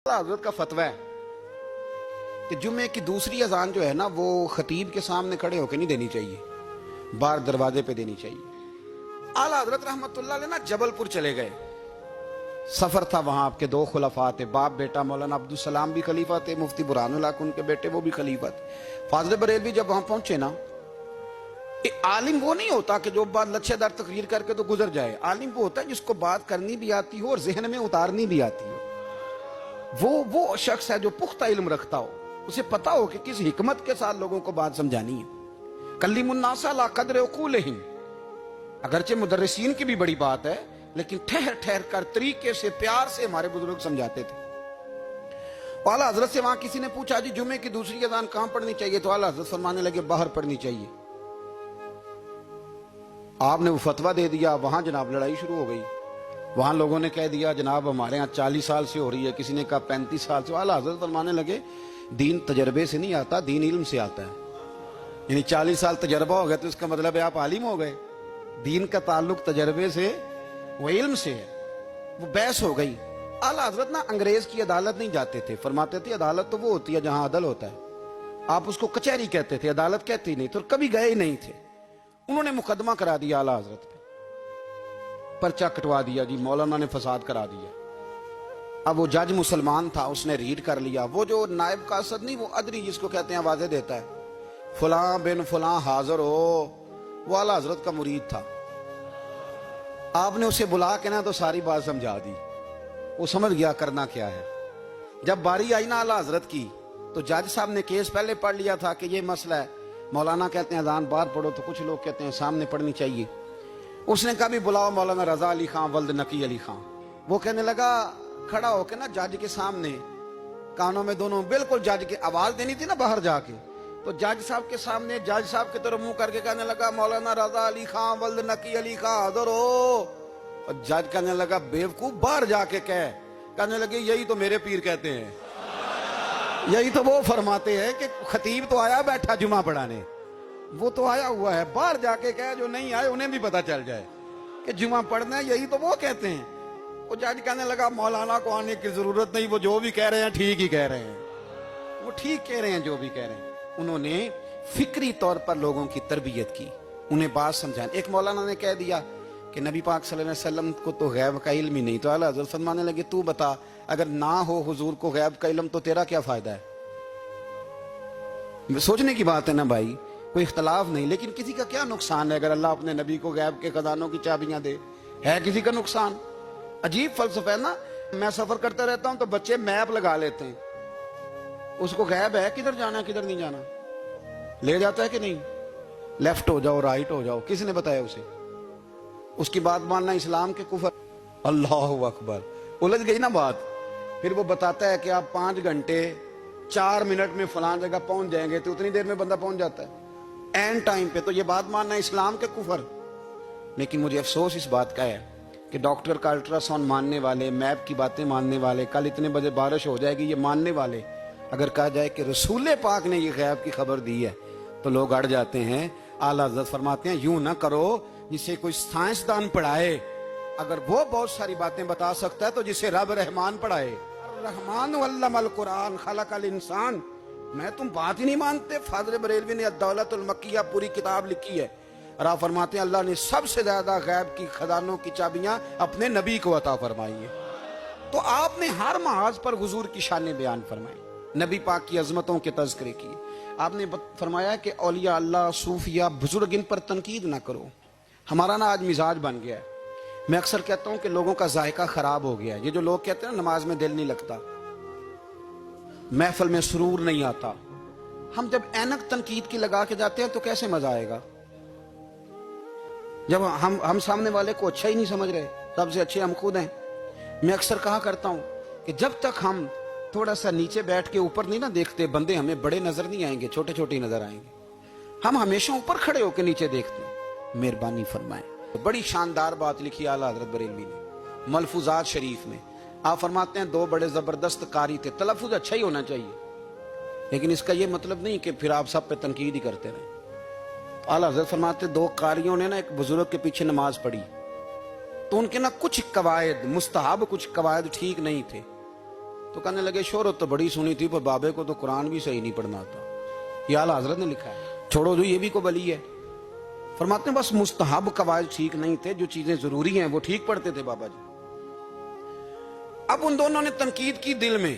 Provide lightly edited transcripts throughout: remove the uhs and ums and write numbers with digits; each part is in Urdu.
حضرت کا فتویٰ ہے کہ جمعے کی دوسری اذان جو ہے نا وہ خطیب کے سامنے کھڑے ہو کے نہیں دینی چاہیے، باہر دروازے پہ دینی چاہیے۔ اعلیٰ حضرت رحمت اللہ علیہ نا جبل پور چلے گئے، سفر تھا، وہاں آپ کے دو خلفاء تھے، باپ بیٹا مولانا عبدالسلام بھی خلیفہ تھے، مفتی برہان اللہ ان کے بیٹے وہ بھی خلیفہ تھے۔ فاضل بریلوی جب وہاں پہنچے نا، عالم وہ نہیں ہوتا کہ جو بات لچھے دار تقریر کر کے تو گزر جائے، عالم وہ ہوتا ہے جس کو بات کرنی بھی آتی ہو اور ذہن میں اتارنی بھی آتی ہو۔ وہ شخص ہے جو پختہ علم رکھتا ہو، اسے پتا ہو کہ کس حکمت کے ساتھ لوگوں کو بات سمجھانی ہے۔ کلیم الناس علی قدر عقولہم، اگرچہ مدرسین کی بھی بڑی بات ہے لیکن ٹھہر ٹھہر کر طریقے سے پیار سے ہمارے بزرگ سمجھاتے تھے۔ اعلیٰ حضرت سے وہاں کسی نے پوچھا جی جمعے کی دوسری اذان کہاں پڑھنی چاہیے، تو اعلیٰ حضرت فرمانے لگے باہر پڑھنی چاہیے۔ آپ نے وہ فتویٰ دے دیا، وہاں جناب لڑائی شروع ہو گئی۔ وہاں لوگوں نے کہہ دیا جناب ہمارے ہاں 40 سال سے ہو رہی ہے، کسی نے کہا 35 سال سے۔ اعلیٰ حضرت فرمانے لگے دین تجربے سے نہیں آتا، دین علم سے آتا ہے۔ یعنی 40 سال تجربہ ہو گیا تو اس کا مطلب ہے آپ عالم ہو گئے۔ دین کا تعلق تجربے سے وہ علم سے ہے۔ وہ بحث ہو گئی۔ اعلیٰ حضرت نا انگریز کی عدالت نہیں جاتے تھے، فرماتے تھے عدالت تو وہ ہوتی ہے جہاں عدل ہوتا ہے، آپ اس کو کچہری کہتے تھے، عدالت کہتی نہیں، تو کبھی گئے ہی نہیں تھے۔ انہوں نے مقدمہ کرا دیا اعلیٰ حضرت پہ، پرچہ کٹوا دیا جی مولانا نے فساد کرا دیا۔ اب وہ جج مسلمان تھا، اس نے ریڈ کر لیا، وہ جو نائب قاصد نہیں، وہ ادری جس کو کہتے ہیں آوازیں دیتا ہے، فلاں بن فلاں حاضر ہو، وہ اعلیٰ حضرت کا مرید تھا۔ آپ نے اسے بلا کے نا تو ساری بات سمجھا دی، وہ سمجھ گیا کرنا کیا ہے۔ جب باری آئی نا اعلیٰ حضرت کی تو جج صاحب نے کیس پہلے پڑھ لیا تھا کہ یہ مسئلہ ہے، مولانا کہتے ہیں اذان باہر پڑھو تو کچھ لوگ کہتے ہیں سامنے پڑھنی چاہیے۔ اس نے کہا بھی بلاؤ مولانا رضا علی خان ولد نقی علی خان۔ وہ کہنے لگا کھڑا ہو کے نا جج کے سامنے، کانوں میں دونوں بالکل جج کے آواز دینی تھی نا باہر جا کے، تو جج صاحب کے سامنے جج صاحب کی طرف منہ کر کے کہنے لگا مولانا رضا علی خان ولد نقی علی خان حاضر ہو۔ اور جج کہنے لگا بیوقوف باہر جا کے کہنے لگے یہی تو میرے پیر کہتے ہیں، یہی تو وہ فرماتے ہیں کہ خطیب تو آیا بیٹھا جمعہ پڑھانے، وہ تو آیا ہوا ہے، باہر جا کے کہے جو نہیں آئے انہیں بھی پتا چل جائے کہ جمعہ پڑھنا ہے، یہی تو وہ کہتے ہیں۔ وہ جج کہنے لگا مولانا کو آنے کی ضرورت نہیں، وہ جو بھی کہہ رہے ہیں ٹھیک ہی کہہ رہے ہیں، وہ ٹھیک کہہ رہے ہیں جو بھی کہہ رہے ہیں۔ انہوں نے فکری طور پر لوگوں کی تربیت کی، انہیں بات سمجھانے۔ ایک مولانا نے کہہ دیا کہ نبی پاک صلی اللہ علیہ وسلم کو تو غیب کا علم ہی نہیں، تو اعلیٰ حضرت فرمانے لگے تو بتا اگر نہ ہو حضور کو غیب کا علم تو تیرا کیا فائدہ ہے؟ سوچنے کی بات ہے نا بھائی، کوئی اختلاف نہیں، لیکن کسی کا کیا نقصان ہے اگر اللہ اپنے نبی کو غیب کے خزانوں کی چابیاں دے؟ ہے کسی کا نقصان؟ عجیب فلسفہ ہے نا۔ میں سفر کرتا رہتا ہوں تو بچے میپ لگا لیتے ہیں، اس کو غیب ہے کدھر جانا ہے کدھر نہیں جانا، لے جاتا ہے کہ نہیں، لیفٹ ہو جاؤ رائٹ ہو جاؤ، کس نے بتایا اسے؟ اس کی بات ماننا اسلام کے کفر۔ اللہ اکبر، الجھ گئی نا بات۔ پھر وہ بتاتا ہے کہ آپ 5 گھنٹے 4 منٹ میں فلان جگہ پہنچ جائیں گے، تو اتنی دیر میں بندہ پہنچ جاتا ہے این ٹائم پہ، تو یہ بات ماننا اسلام کے کفر۔ لیکن مجھے افسوس اس بات کا ہے کہ ڈاکٹر کا الٹرا ساؤنڈ ماننے والے، میپ کی باتیں ماننے والے، کل اتنے بجے بارش ہو جائے گی یہ ماننے والے، اگر کہا جائے کہ رسول پاک نے یہ غیب کی خبر دی ہے تو لوگ اڑ جاتے ہیں۔ اعلیٰ حضرت فرماتے ہیں یوں نہ کرو جسے کوئی سائنسدان پڑھائے، اگر وہ بہت ساری باتیں بتا سکتا ہے تو جسے رب رحمان پڑھائے۔ الرحمن علم القرآن خلق الانسان، میں تم بات ہی نہیں مانتے؟ فاضل بریلوی نے الدولت المکیہ پوری کتاب لکھی ہے، اور آپ فرماتے ہیں اللہ نے سب سے زیادہ غیب کی خزانوں کی چابیاں اپنے نبی کو عطا فرمائی ہیں۔ تو آپ نے ہر محاذ پر حضور کی شان بیان فرمائی، نبی پاک کی عظمتوں کے تذکرے کیے۔ آپ نے فرمایا کہ اولیاء اللہ، صوفیاء، بزرگ، ان پر تنقید نہ کرو۔ ہمارا نا آج مزاج بن گیا ہے، میں اکثر کہتا ہوں کہ لوگوں کا ذائقہ خراب ہو گیا ہے۔ یہ جو لوگ کہتے ہیں نماز میں دل نہیں لگتا، محفل میں سرور نہیں آتا، ہم جب اینک تنقید کی لگا کے جاتے ہیں تو کیسے مزہ آئے گا؟ جب ہم سامنے والے کو اچھا ہی نہیں سمجھ رہے، سب سے اچھے ہم خود ہیں۔ میں اکثر کہا کرتا ہوں کہ جب تک ہم تھوڑا سا نیچے بیٹھ کے اوپر نہیں نہ دیکھتے، بندے ہمیں بڑے نظر نہیں آئیں گے، چھوٹے چھوٹے نظر آئیں گے۔ ہم ہمیشہ اوپر کھڑے ہو کے نیچے دیکھتے ہیں۔ مہربانی فرمائیں۔ بڑی شاندار بات لکھی اعلیٰ حضرت بریلوی نے ملفوظات شریف میں۔ آپ فرماتے ہیں 2 بڑے زبردست قاری تھے، تلفظ اچھا ہی ہونا چاہیے، لیکن اس کا یہ مطلب نہیں کہ پھر آپ سب پہ تنقید ہی کرتے رہیں۔ اعلیٰ حضرت فرماتے 2 قاریوں نے نا ایک بزرگ کے پیچھے نماز پڑھی، تو ان کے نا کچھ قواعد مستحب، کچھ قواعد ٹھیک نہیں تھے، تو کہنے لگے شہرت تو بڑی سنی تھی پر بابے کو تو قرآن بھی صحیح نہیں پڑھنا آتا. یہ اعلیٰ حضرت نے لکھا ہے. چھوڑو جو یہ بھی کو بلی ہے. فرماتے ہیں بس مستحب قواعد ٹھیک نہیں تھے, جو چیزیں ضروری ہیں وہ ٹھیک پڑھتے تھے بابا جی. اب ان دونوں نے تنقید کی دل میں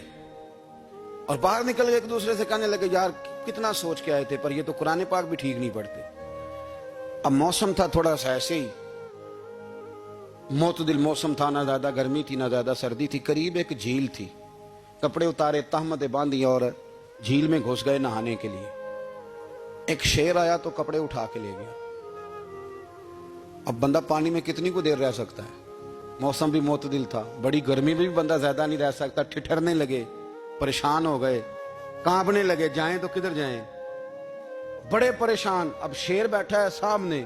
اور باہر نکل کے ایک دوسرے سے کہنے لگے یار کتنا سوچ کے آئے تھے پر یہ تو قرآن پاک بھی ٹھیک نہیں پڑھتے. اب موسم تھا تھوڑا سا ایسے ہی معتدل موسم تھا, نہ زیادہ گرمی تھی نہ زیادہ سردی تھی. قریب ایک جھیل تھی. کپڑے اتارے, تہمتیں باندھی اور جھیل میں گھس گئے نہانے کے لیے. ایک شیر آیا تو کپڑے اٹھا کے لے گیا. اب بندہ پانی میں کتنی کو دیر رہ سکتا ہے؟ موسم بھی معتدل تھا, بڑی گرمی میں بھی بندہ زیادہ نہیں رہ سکتا. ٹھٹھرنے لگے, پریشان ہو گئے, کانپنے لگے, جائیں تو کدھر جائیں, بڑے پریشان. اب شیر بیٹھا ہے سامنے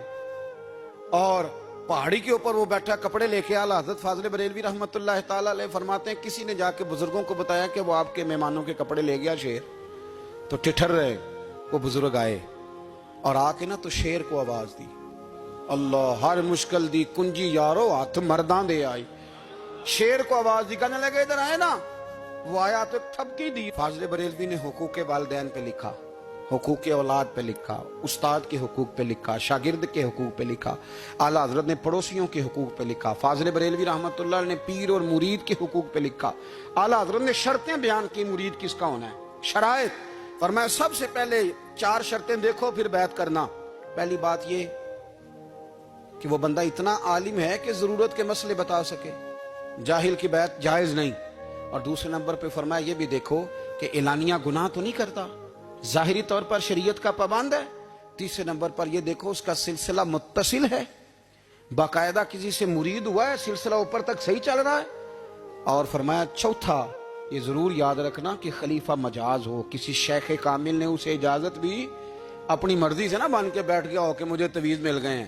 اور پہاڑی کے اوپر وہ بیٹھا کپڑے لے کے. اعلیٰ حضرت فاضل بریلوی رحمت اللہ تعالی علیہ فرماتے ہیں کسی نے جا کے بزرگوں کو بتایا کہ وہ آپ کے مہمانوں کے کپڑے لے گیا شیر. تو ٹھٹھر رہے. وہ بزرگ آئے اور آ کے نا تو شیر کو آواز دی, اللہ ہر مشکل دی کنجی یارو ہاتھ مردان دے آئی. شیر کو آواز دی, کہنے لگے ادھر آئے نا. وہ آیا تو تھپکی دی. فاضل بریلوی نے حقوق والدین پہ لکھا, حقوق اولاد پہ لکھا, استاد کے حقوق پہ لکھا, شاگرد کے حقوق پہ لکھا. اعلیٰ حضرت نے پڑوسیوں کے حقوق پہ لکھا. فاضل بریلوی رحمت اللہ نے پیر اور مرید کے حقوق پہ لکھا. اعلیٰ حضرت نے شرطیں بیان کی مرید کس کا ہونا ہے, شرائط. فرمایا سب سے پہلے 4 شرطیں دیکھو پھر بیعت کرنا. پہلی بات یہ کہ وہ بندہ اتنا عالم ہے کہ ضرورت کے مسئلے بتا سکے, جاہل کی بیعت جائز نہیں. اور دوسرے نمبر پہ فرمایا یہ بھی دیکھو کہ اعلانیہ گناہ تو نہیں کرتا, ظاہری طور پر شریعت کا پابند ہے. تیسرے نمبر پر یہ دیکھو اس کا سلسلہ متصل ہے, باقاعدہ کسی سے مرید ہوا ہے, سلسلہ اوپر تک صحیح چل رہا ہے. اور فرمایا چوتھا یہ ضرور یاد رکھنا کہ خلیفہ مجاز ہو, کسی شیخ کامل نے اسے اجازت بھی اپنی مرضی سے نہ بن کے بیٹھ گیا ہو کہ مجھے تویز مل گئے ہیں,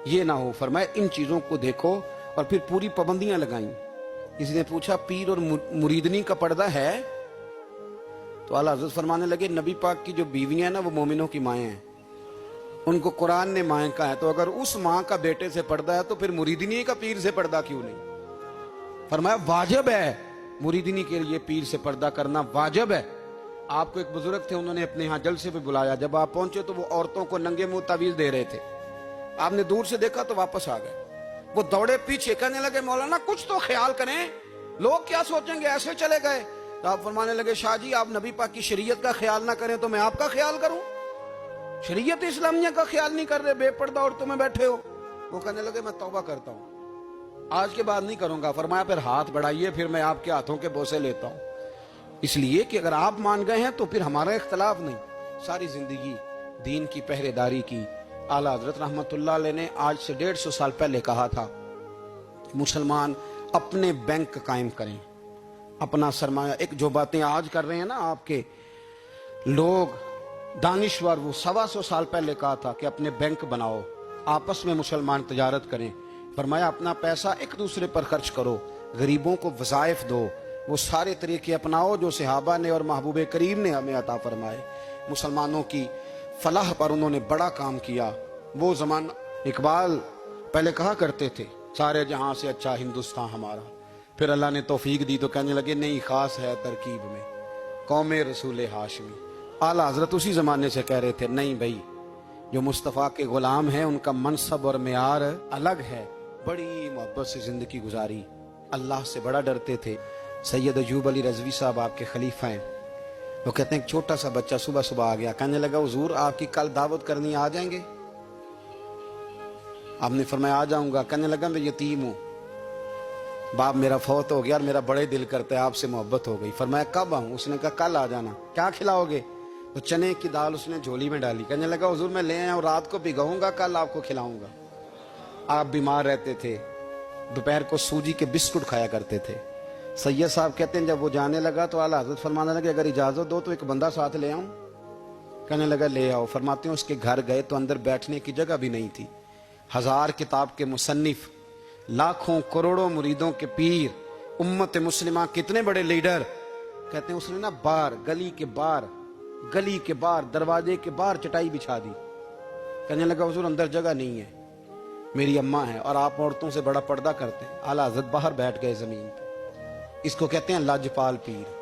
یہ نہ ہو. فرمایا ان چیزوں کو دیکھو اور پھر پوری پابندیاں لگائیں. کسی نے پوچھا پیر اور مریدنی کا پردہ ہے؟ تو اعلیٰ حضرت فرمانے لگے نبی پاک کی جو بیویاں ہیں نا وہ مومنوں کی مائیں ہیں, ان کو قرآن نے مائیں کہا ہے. تو اگر اس ماں کا بیٹے سے پردہ ہے تو پھر مریدنی کا پیر سے پردہ کیوں نہیں؟ فرمایا واجب ہے مریدنی کے لیے پیر سے پردہ کرنا, واجب ہے. آپ کو ایک بزرگ تھے, انہوں نے اپنے ہاں جلسے پہ بلایا. جب آپ پہنچے تو وہ عورتوں کو ننگے منہ تعویذ دے رہے تھے. آپ نے دور سے دیکھا تو واپس آ گئے. وہ دوڑے پیچھے, کہنے لگے مولانا کچھ تو خیال کریں, لوگ کیا سوچیں گے, ایسے چلے گئے. تو آپ فرمانے لگے شاہ جی آپ نبی پاک کی شریعت کا خیال نہ کریں تو میں آپ کا خیال کروں؟ شریعت اسلامیہ کا خیال نہیں کر رہے, بے پردہ عورتوں میں بیٹھے ہو. وہ کہنے لگے میں توبہ کرتا ہوں, آج کے بعد نہیں کروں گا. فرمایا پھر ہاتھ بڑھائیے, پھر میں آپ کے ہاتھوں کے بوسے لیتا ہوں. اس لیے کہ اگر آپ مان گئے ہیں تو پھر ہمارا اختلاف نہیں. ساری زندگی دین کی پہرے داری کی. اعلیٰ حضرت رحمت اللہ علیہ نے آج سے 150 سال پہلے کہا تھا مسلمان اپنے بینک قائم کریں, اپنا سرمایہ. ایک جو باتیں آج کر رہے ہیں نا آپ کے لوگ دانشور, وہ 125 سال پہلے کہا تھا کہ اپنے بینک بناؤ, آپس میں مسلمان تجارت کریں. فرمایا اپنا پیسہ ایک دوسرے پر خرچ کرو, غریبوں کو وظائف دو, وہ سارے طریقے اپناؤ جو صحابہ نے اور محبوب کریم نے ہمیں عطا فرمائے. مسلمانوں کی فلاح پر انہوں نے بڑا کام کیا. وہ زمانہ اقبال پہلے کہا کرتے تھے سارے جہاں سے اچھا ہندوستان ہمارا. پھر اللہ نے توفیق دی تو کہنے لگے نہیں, خاص ہے ترکیب میں قوم رسول ہاشمی. اعلیٰ حضرت اسی زمانے سے کہہ رہے تھے نہیں بھائی جو مصطفیٰ کے غلام ہیں ان کا منصب اور معیار الگ ہے. بڑی محبت سے زندگی گزاری, اللہ سے بڑا ڈرتے تھے. سید ایوب علی رضوی صاحب آپ کے خلیفہ ہیں. وہ کہتے ہیں ایک چھوٹا سا بچہ صبح صبح آ گیا, کہنے لگا حضور آپ کی کل دعوت کرنی, آ جائیں گے؟ آپ نے فرمایا آ جاؤں گا. کہنے لگا میں یتیم ہوں, باپ میرا فوت ہو گیا اور میرا بڑے دل کرتا ہے آپ سے محبت ہو گئی. فرمایا کب آؤں؟ اس نے کہا کل آ جانا. کیا کھلاؤ گے؟ تو چنے کی دال اس نے جھولی میں ڈالی. کہنے لگا حضور میں لے آیا ہوں, رات کو بھگاؤں گا, کل آپ کو کھلاؤں گا. آپ بیمار رہتے تھے, دوپہر کو سوجی کے بسکٹ کھایا کرتے تھے. سید صاحب کہتے ہیں جب وہ جانے لگا تو اعلیٰ حضرت فرمانے لگے اگر اجازت دو تو ایک بندہ ساتھ لے آؤں. کہنے لگا لے آؤ. فرماتے ہیں اس کے گھر گئے تو اندر بیٹھنے کی جگہ بھی نہیں تھی. 1000 کتاب کے مصنف, لاکھوں کروڑوں مریدوں کے پیر, امت مسلمہ کتنے بڑے لیڈر. کہتے ہیں اس نے نا باہر گلی کے باہر دروازے کے باہر چٹائی بچھا دی. کہنے لگا حضور اندر جگہ نہیں ہے, میری اماں ہے اور آپ عورتوں سے بڑا پردہ کرتے ہیں. اعلیٰ حضرت باہر بیٹھ گئے زمین پہ. اس کو کہتے ہیں لاجپال پیر.